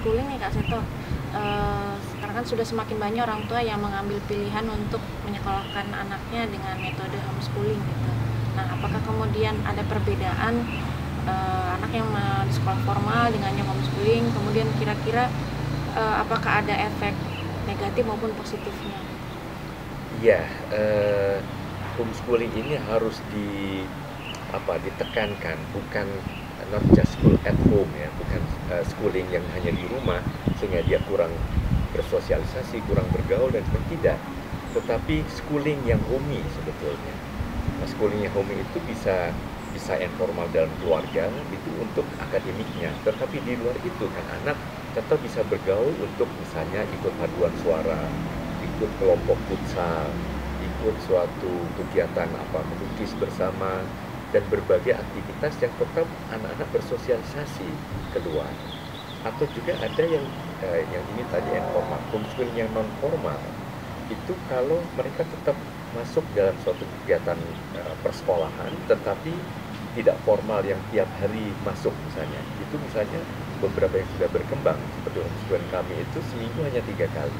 homeschooling nih Kak Seto, sekarang kan sudah semakin banyak orang tua yang mengambil pilihan untuk menyekolahkan anaknya dengan metode homeschooling gitu. Nah, apakah kemudian ada perbedaan anak yang di sekolah formal dengan yang homeschooling, kemudian kira-kira apakah ada efek negatif maupun positifnya? Iya, homeschooling ini harus ditekankan, bukan not just school at home ya, bukan schooling yang hanya di rumah sehingga dia kurang bersosialisasi, kurang bergaul dan sebagainya, tidak. Tetapi schooling yang homey sebetulnya. Nah, schooling yang homey itu bisa informal dalam keluarga itu untuk akademiknya, tetapi di luar itu kan anak tetap bisa bergaul untuk misalnya ikut paduan suara, ikut kelompok futsal, ikut suatu kegiatan melukis bersama, dan berbagai aktivitas yang tetap anak-anak bersosialisasi keluar. Atau juga ada yang ini tadi informal, homeschooling yang non formal itu kalau mereka tetap masuk dalam suatu kegiatan persekolahan, tetapi tidak formal yang tiap hari masuk misalnya. Itu misalnya beberapa yang sudah berkembang seperti homeschooling kami itu seminggu hanya 3 kali,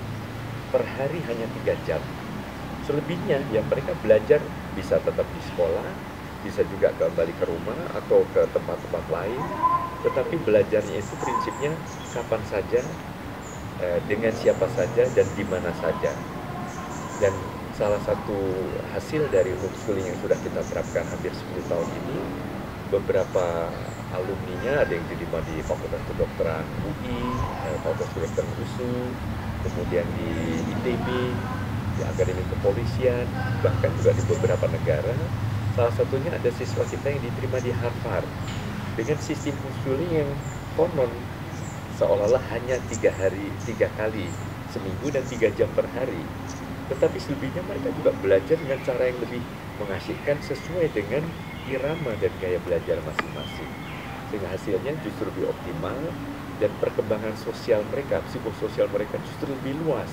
per hari hanya 3 jam. Selebihnya yang mereka belajar bisa tetap di sekolah, bisa juga kembali ke rumah atau ke tempat-tempat lain, tetapi belajarnya itu prinsipnya kapan saja, dengan siapa saja dan di mana saja. Dan salah satu hasil dari homeschooling yang sudah kita terapkan hampir 10 tahun ini, beberapa alumninya ada yang diterima di Fakultas Kedokteran UI, Fakultas Kedokteran USU, kemudian di ITB, di Akademi Kepolisian, bahkan juga di beberapa negara. Salah satunya ada siswa kita yang diterima di Harvard dengan sistem homeschooling yang konon seolah-olah hanya 3 kali seminggu dan 3 jam per hari. Tetapi selebihnya mereka juga belajar dengan cara yang lebih mengasihkan sesuai dengan irama dan gaya belajar masing-masing. Sehingga hasilnya justru lebih optimal dan perkembangan sosial mereka, psikososial mereka justru lebih luas.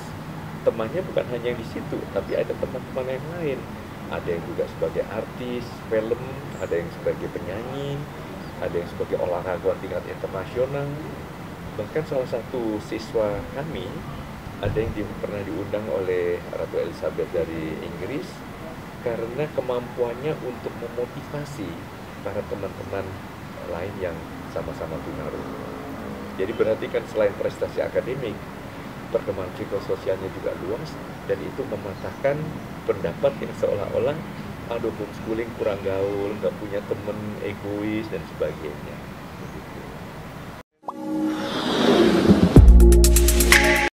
Temannya bukan hanya yang di situ, tapi ada teman-teman yang lain. Ada yang juga sebagai artis, film, ada yang sebagai penyanyi, ada yang sebagai olahraga tingkat internasional. Bahkan salah satu siswa kami, ada yang pernah diundang oleh Ratu Elizabeth dari Inggris karena kemampuannya untuk memotivasi para teman-teman lain yang sama-sama tunarungu. Jadi berarti kan selain prestasi akademik, perkembangan psikososialnya juga luas, dan itu mematahkan pendapat yang seolah-olah aduh homeschooling kurang gaul, nggak punya temen, egois dan sebagainya.